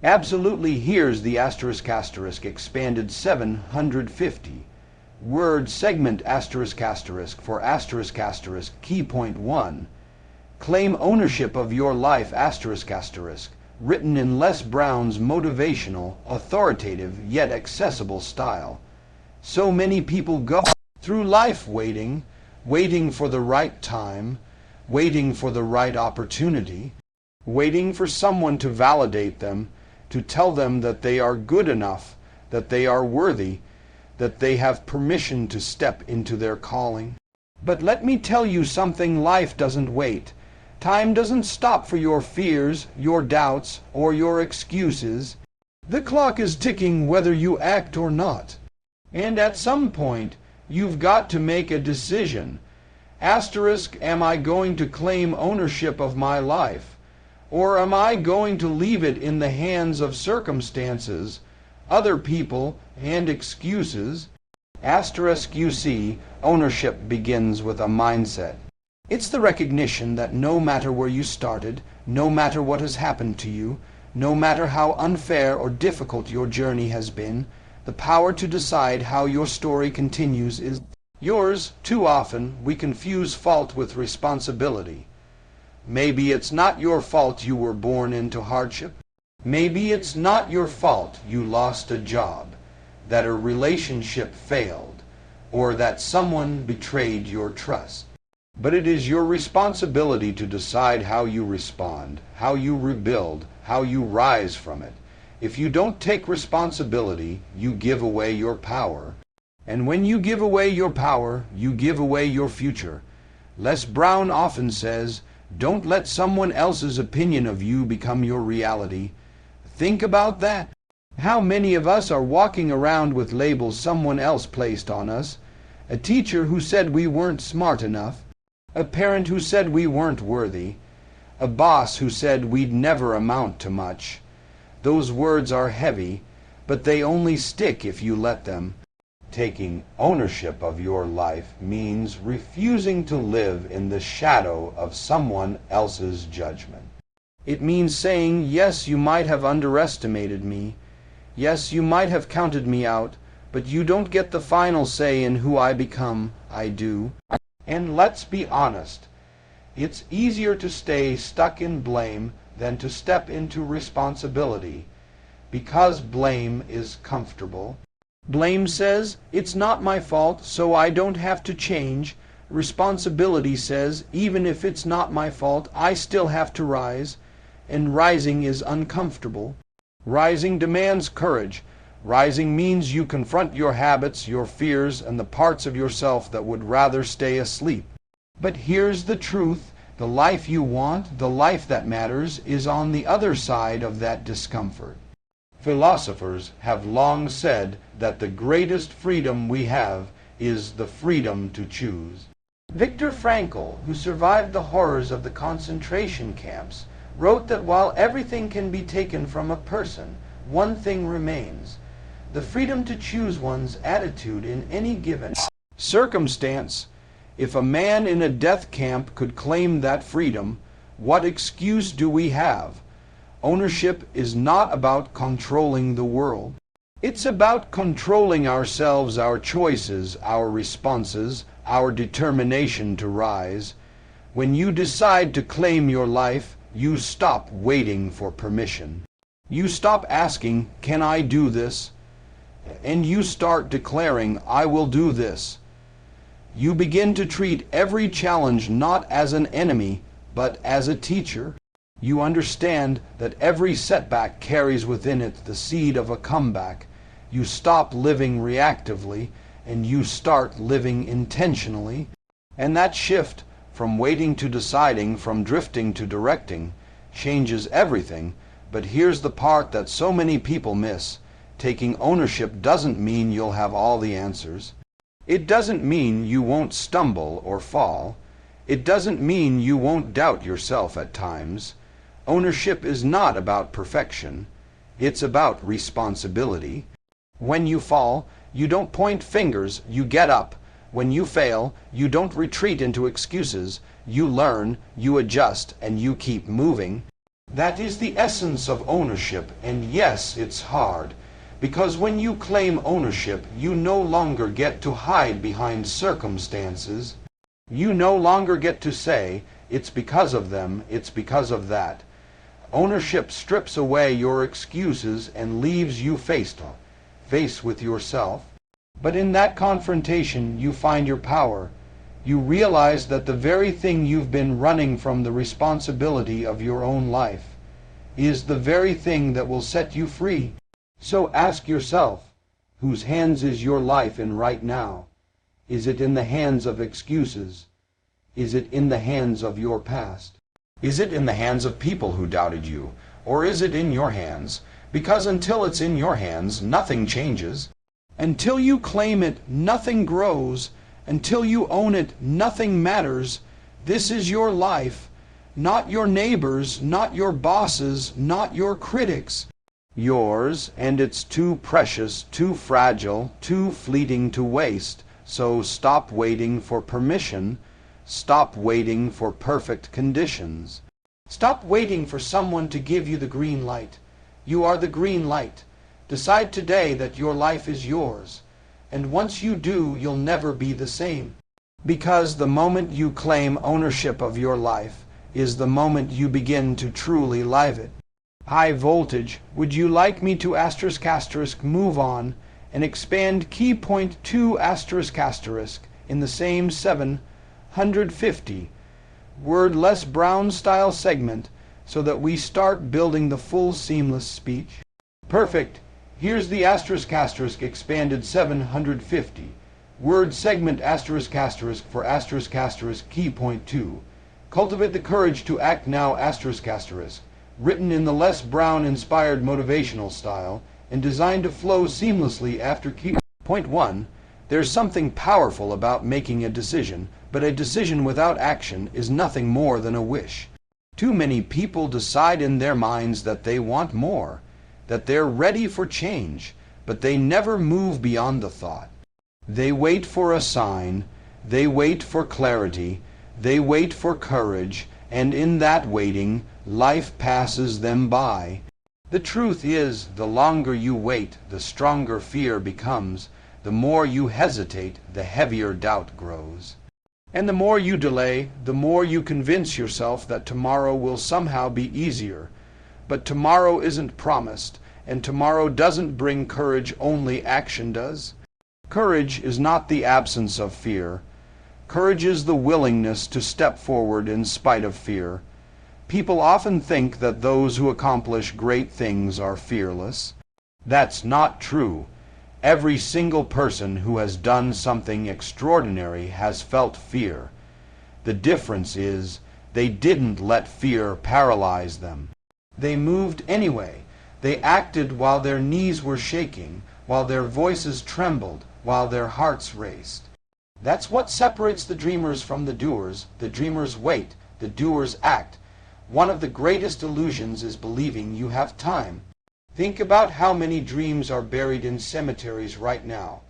Absolutely. Here's the asterisk asterisk expanded 750. Word segment asterisk asterisk for asterisk asterisk key point 1. Claim ownership of your life asterisk asterisk, written in Les Brown's motivational, authoritative, yet accessible style. So many people go through life waiting for the right time, waiting for the right opportunity, waiting for someone to validate them, to tell them that they are good enough, that they are worthy, that they have permission to step into their calling. But let me tell you something, life doesn't wait. Time doesn't stop for your fears, your doubts, or your excuses. The clock is ticking whether you act or not. And at some point, you've got to make a decision. Asterisk, am I going to claim ownership of my life? Or am I going to leave it in the hands of circumstances, other people, and excuses? Asterisk, you see, ownership begins with a mindset. It's the recognition that no matter where you started, no matter what has happened to you, no matter how unfair or difficult your journey has been, the power to decide how your story continues is yours. Too often, we confuse fault with responsibility. Maybe it's not your fault you were born into hardship. Maybe it's not your fault you lost a job, that a relationship failed, or that someone betrayed your trust. But it is your responsibility to decide how you respond, how you rebuild, how you rise from it. If you don't take responsibility, you give away your power. And when you give away your power, you give away your future. Les Brown often says, don't let someone else's opinion of you become your reality. Think about that. How many of us are walking around with labels someone else placed on us? A teacher who said we weren't smart enough. A parent who said we weren't worthy. A boss who said we'd never amount to much. Those words are heavy, but they only stick if you let them. Taking ownership of your life means refusing to live in the shadow of someone else's judgment. It means saying, yes, you might have underestimated me. Yes, you might have counted me out, but you don't get the final say in who I become. I do. And let's be honest, it's easier to stay stuck in blame than to step into responsibility, because blame is comfortable. Blame says, it's not my fault, so I don't have to change. Responsibility says, even if it's not my fault, I still have to rise. And rising is uncomfortable. Rising demands courage. Rising means you confront your habits, your fears, and the parts of yourself that would rather stay asleep. But here's the truth. The life you want, the life that matters, is on the other side of that discomfort. Philosophers have long said that the greatest freedom we have is the freedom to choose. Viktor Frankl, who survived the horrors of the concentration camps, wrote that while everything can be taken from a person, one thing remains: the freedom to choose one's attitude in any given circumstance. If a man in a death camp could claim that freedom, what excuse do we have? Ownership is not about controlling the world. It's about controlling ourselves, our choices, our responses, our determination to rise. When you decide to claim your life, you stop waiting for permission. You stop asking, can I do this? And you start declaring, I will do this. You begin to treat every challenge not as an enemy, but as a teacher. You understand that every setback carries within it the seed of a comeback. You stop living reactively, and you start living intentionally. And that shift from waiting to deciding, from drifting to directing, changes everything. But here's the part that so many people miss. Taking ownership doesn't mean you'll have all the answers. It doesn't mean you won't stumble or fall. It doesn't mean you won't doubt yourself at times. Ownership is not about perfection. It's about responsibility. When you fall, you don't point fingers, you get up. When you fail, you don't retreat into excuses. You learn, you adjust, and you keep moving. That is the essence of ownership, and yes, it's hard. Because when you claim ownership, you no longer get to hide behind circumstances. You no longer get to say, it's because of them, it's because of that. Ownership strips away your excuses and leaves you face with yourself. But in that confrontation, you find your power. You realize that the very thing you've been running from, the responsibility of your own life, is the very thing that will set you free. So ask yourself, whose hands is your life in right now? Is it in the hands of excuses? Is it in the hands of your past? Is it in the hands of people who doubted you? Or is it in your hands? Because until it's in your hands, nothing changes. Until you claim it, nothing grows. Until you own it, nothing matters. This is your life, not your neighbors, not your bosses, not your critics. Yours, and it's too precious, too fragile, too fleeting to waste. So stop waiting for permission. Stop waiting for perfect conditions. Stop waiting for someone to give you the green light. You are the green light. Decide today that your life is yours. And once you do, you'll never be the same. Because the moment you claim ownership of your life is the moment you begin to truly live it. High voltage, would you like me to *** move on and expand key point 2 ** in the same 750 word less Brown style segment so that we start building the full seamless speech? Perfect. Here's the ** expanded 750 word segment ** for ** key point 2. Cultivate the courage to act now **. Written in the Les Brown inspired motivational style and designed to flow seamlessly after key point 1. There's something powerful about making a decision, but a decision without action is nothing more than a wish. Too many people decide in their minds that they want more, that they're ready for change, but they never move beyond the thought. They wait for a sign, they wait for clarity, they wait for courage, and in that waiting, life passes them by. The truth is, the longer you wait, the stronger fear becomes. The more you hesitate, the heavier doubt grows. And the more you delay, the more you convince yourself that tomorrow will somehow be easier. But tomorrow isn't promised, and tomorrow doesn't bring courage, only action does. Courage is not the absence of fear. Courage is the willingness to step forward in spite of fear. People often think that those who accomplish great things are fearless. That's not true. Every single person who has done something extraordinary has felt fear. The difference is, they didn't let fear paralyze them. They moved anyway. They acted while their knees were shaking, while their voices trembled, while their hearts raced. That's what separates the dreamers from the doers. The dreamers wait, the doers act. One of the greatest illusions is believing you have time. Think about how many dreams are buried in cemeteries right now.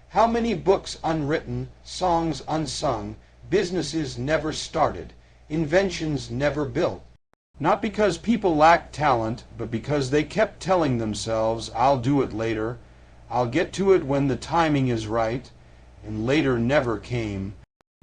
How many books unwritten, songs unsung, businesses never started, inventions never built. Not because people lack talent, but because they kept telling themselves, I'll do it later, I'll get to it when the timing is right, and later never came.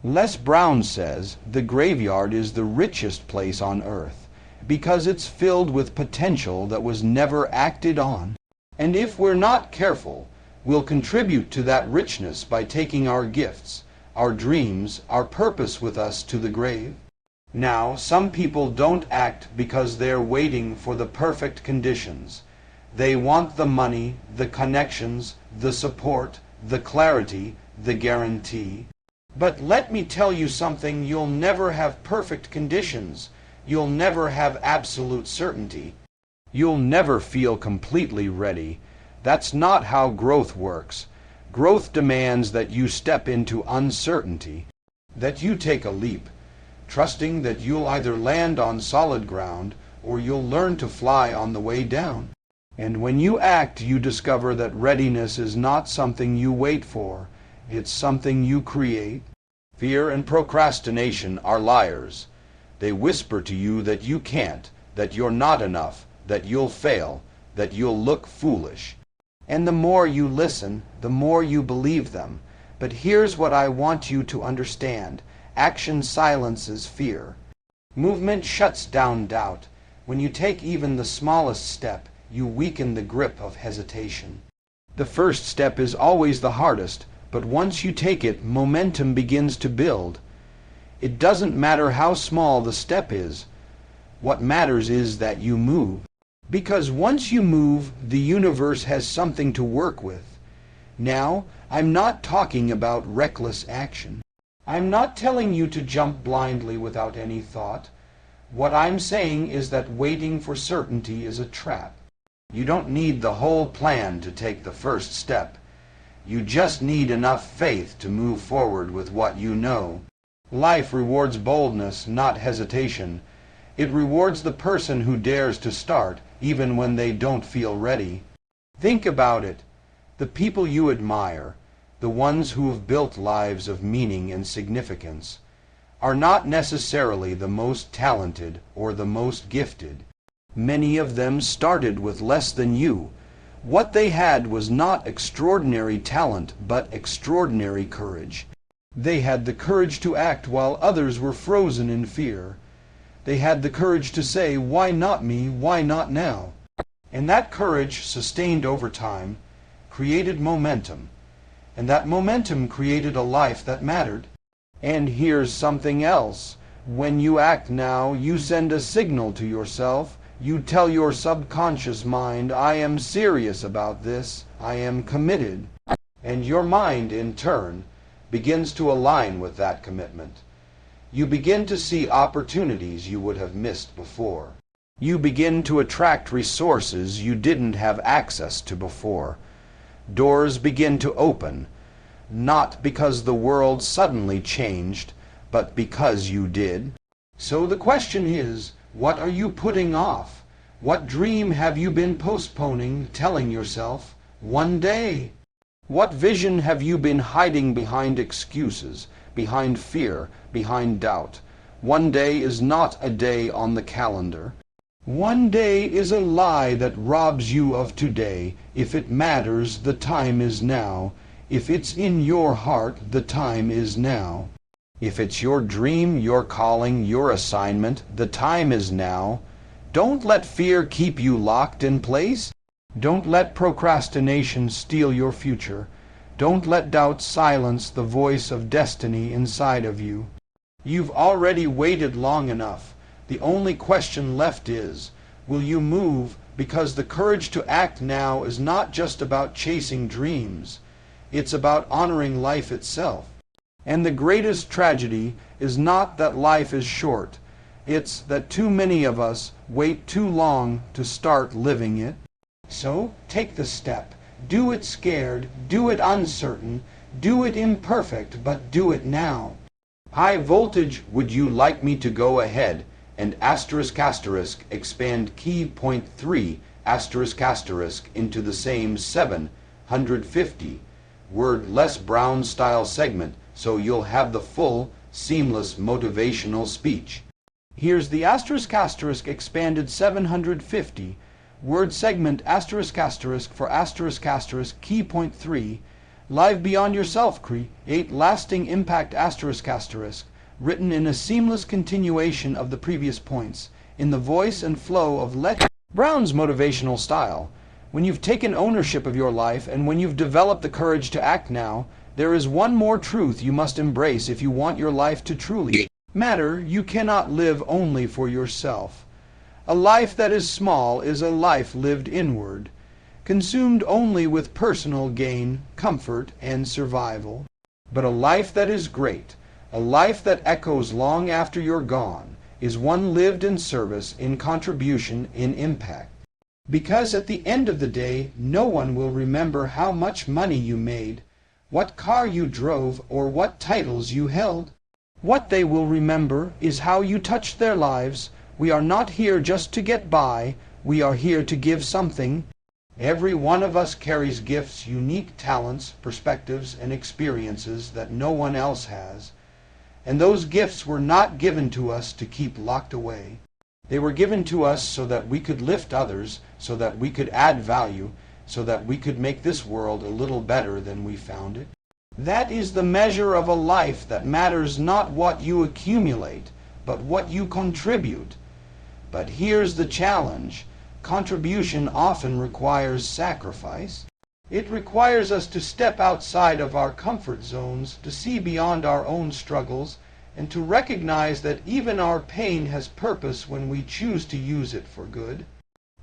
Les Brown says the graveyard is the richest place on earth because it's filled with potential that was never acted on. And if we're not careful, we'll contribute to that richness by taking our gifts, our dreams, our purpose with us to the grave. Now, some people don't act because they're waiting for the perfect conditions. They want the money, the connections, the support, the clarity, the guarantee. But let me tell you something, you'll never have perfect conditions. You'll never have absolute certainty. You'll never feel completely ready. That's not how growth works. Growth demands that you step into uncertainty, that you take a leap, trusting that you'll either land on solid ground or you'll learn to fly on the way down. And when you act, you discover that readiness is not something you wait for. It's something you create. Fear and procrastination are liars. They whisper to you that you can't, that you're not enough, that you'll fail, that you'll look foolish. And the more you listen, the more you believe them. But here's what I want you to understand. Action silences fear. Movement shuts down doubt. When you take even the smallest step, you weaken the grip of hesitation. The first step is always the hardest, but once you take it, momentum begins to build. It doesn't matter how small the step is. What matters is that you move. Because once you move, the universe has something to work with. Now, I'm not talking about reckless action. I'm not telling you to jump blindly without any thought. What I'm saying is that waiting for certainty is a trap. You don't need the whole plan to take the first step. You just need enough faith to move forward with what you know. Life rewards boldness, not hesitation. It rewards the person who dares to start, even when they don't feel ready. Think about it. The people you admire, the ones who have built lives of meaning and significance, are not necessarily the most talented or the most gifted. Many of them started with less than you. What they had was not extraordinary talent, but extraordinary courage. They had the courage to act while others were frozen in fear. They had the courage to say, "Why not me? Why not now?" And that courage, sustained over time, created momentum. And that momentum created a life that mattered. And here's something else. When you act now, you send a signal to yourself. You tell your subconscious mind, "I am serious about this. I am committed." And your mind, in turn, begins to align with that commitment. You begin to see opportunities you would have missed before. You begin to attract resources you didn't have access to before. Doors begin to open, not because the world suddenly changed, but because you did. So the question is, what are you putting off? What dream have you been postponing, telling yourself, "One day"? What vision have you been hiding behind excuses, behind fear, behind doubt? One day is not a day on the calendar. One day is a lie that robs you of today. If it matters, the time is now. If it's in your heart, the time is now. If it's your dream, your calling, your assignment, the time is now. Don't let fear keep you locked in place. Don't let procrastination steal your future. Don't let doubt silence the voice of destiny inside of you. You've already waited long enough. The only question left is, will you move? Because the courage to act now is not just about chasing dreams. It's about honoring life itself. And the greatest tragedy is not that life is short. It's that too many of us wait too long to start living it. So take the step. Do it scared. Do it uncertain. Do it imperfect, but do it now. High voltage, would you like me to go ahead and expand key point 3 into the same 750 word Les Brown style segment, so you'll have the full, seamless motivational speech. Here's the expanded 750 word segment for key point 3, live beyond yourself, create lasting impact written in a seamless continuation of the previous points, in the voice and flow of Les Brown's motivational style. When you've taken ownership of your life and when you've developed the courage to act now, there is one more truth you must embrace if you want your life to truly matter. You cannot live only for yourself. A life that is small is a life lived inward, consumed only with personal gain, comfort, and survival. But a life that is great, a life that echoes long after you're gone, is one lived in service, in contribution, in impact. Because at the end of the day, no one will remember how much money you made, what car you drove, or what titles you held. What they will remember is how you touched their lives. We are not here just to get by. We are here to give something. Every one of us carries gifts, unique talents, perspectives, and experiences that no one else has. And those gifts were not given to us to keep locked away. They were given to us so that we could lift others, so that we could add value, so that we could make this world a little better than we found it. That is the measure of a life that matters not what you accumulate, but what you contribute. But here's the challenge. Contribution often requires sacrifice. It requires us to step outside of our comfort zones, to see beyond our own struggles, and to recognize that even our pain has purpose when we choose to use it for good.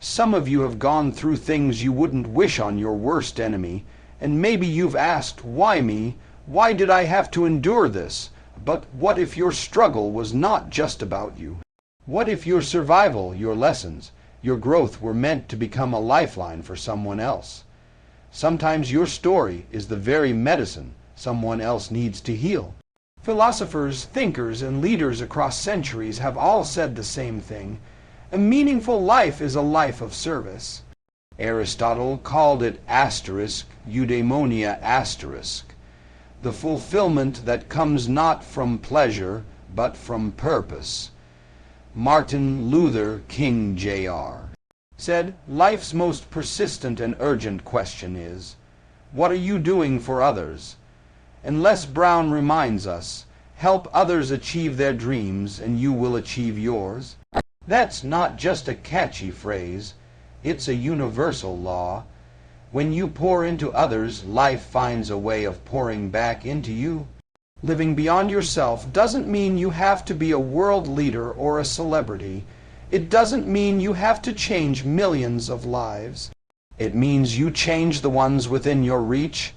Some of you have gone through things you wouldn't wish on your worst enemy, and maybe you've asked, why me? Why did I have to endure this? But what if your struggle was not just about you? What if your survival, your lessons, your growth were meant to become a lifeline for someone else? Sometimes your story is the very medicine someone else needs to heal. Philosophers, thinkers, and leaders across centuries have all said the same thing. A meaningful life is a life of service. Aristotle called it eudaimonia the fulfillment that comes not from pleasure, but from purpose. Martin Luther King Jr. said, life's most persistent and urgent question is, what are you doing for others? And Les Brown reminds us, help others achieve their dreams and you will achieve yours. That's not just a catchy phrase, it's a universal law. When you pour into others, life finds a way of pouring back into you. Living beyond yourself doesn't mean you have to be a world leader or a celebrity. It doesn't mean you have to change millions of lives. It means you change the ones within your reach.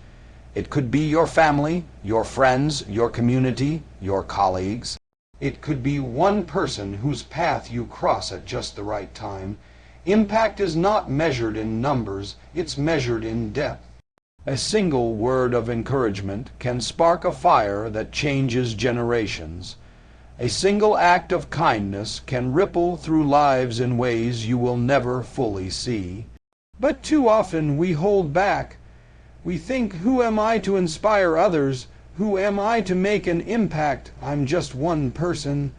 It could be your family, your friends, your community, your colleagues. It could be one person whose path you cross at just the right time. Impact is not measured in numbers, it's measured in depth. A single word of encouragement can spark a fire that changes generations. A single act of kindness can ripple through lives in ways you will never fully see. But too often we hold back. We think, who am I to inspire others? Who am I to make an impact? I'm just one person.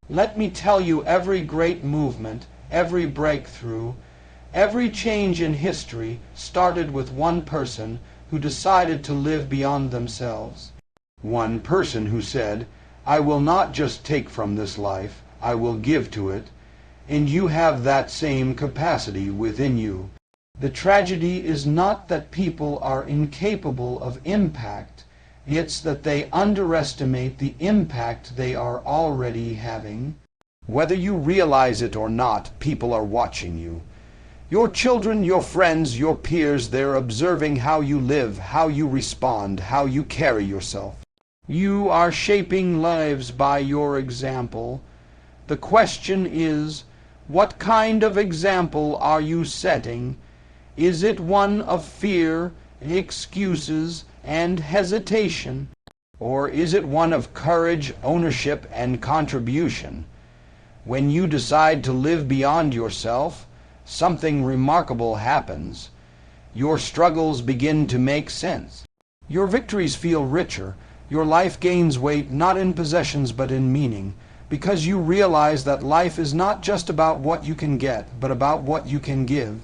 Let me tell you, every great movement, every breakthrough, every change in history started with one person who decided to live beyond themselves. One person who said, I will not just take from this life, I will give to it. And you have that same capacity within you. The tragedy is not that people are incapable of impact, it's that they underestimate the impact they are already having. Whether you realize it or not, people are watching you. Your children, your friends, your peers, they're observing how you live, how you respond, how you carry yourself. You are shaping lives by your example. The question is, what kind of example are you setting? Is it one of fear, excuses, and hesitation? Or is it one of courage, ownership, and contribution? When you decide to live beyond yourself, something remarkable happens. Your struggles begin to make sense. Your victories feel richer. Your life gains weight not in possessions but in meaning, because you realize that life is not just about what you can get, but about what you can give.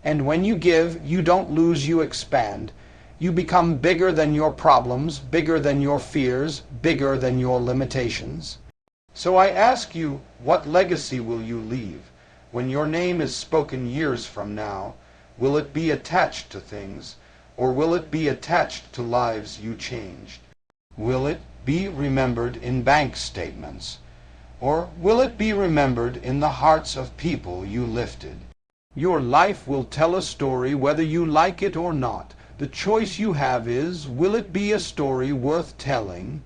And when you give, you don't lose, you expand. You become bigger than your problems, bigger than your fears, bigger than your limitations. So I ask you, what legacy will you leave? When your name is spoken years from now, will it be attached to things, or will it be attached to lives you changed? Will it be remembered in bank statements, or will it be remembered in the hearts of people you lifted? Your life will tell a story whether you like it or not. The choice you have is, will it be a story worth telling?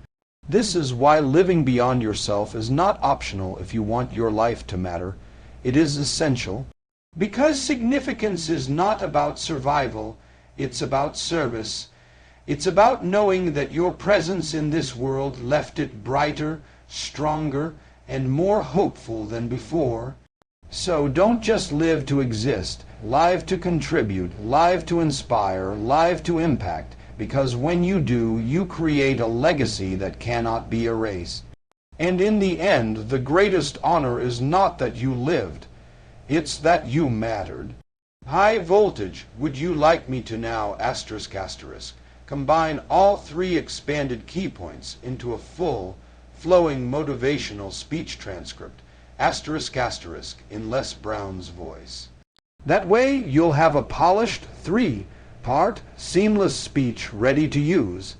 This is why living beyond yourself is not optional if you want your life to matter. It is essential. Because significance is not about survival, it's about service. It's about knowing that your presence in this world left it brighter, stronger, and more hopeful than before. So don't just live to exist, live to contribute, live to inspire, live to impact, because when you do, you create a legacy that cannot be erased. And in the end, the greatest honor is not that you lived, it's that you mattered. High voltage, would you like me to now, combine all three expanded key points into a full, flowing motivational speech transcript, in Les Brown's voice. That way, you'll have a polished, three-part, seamless speech ready to use.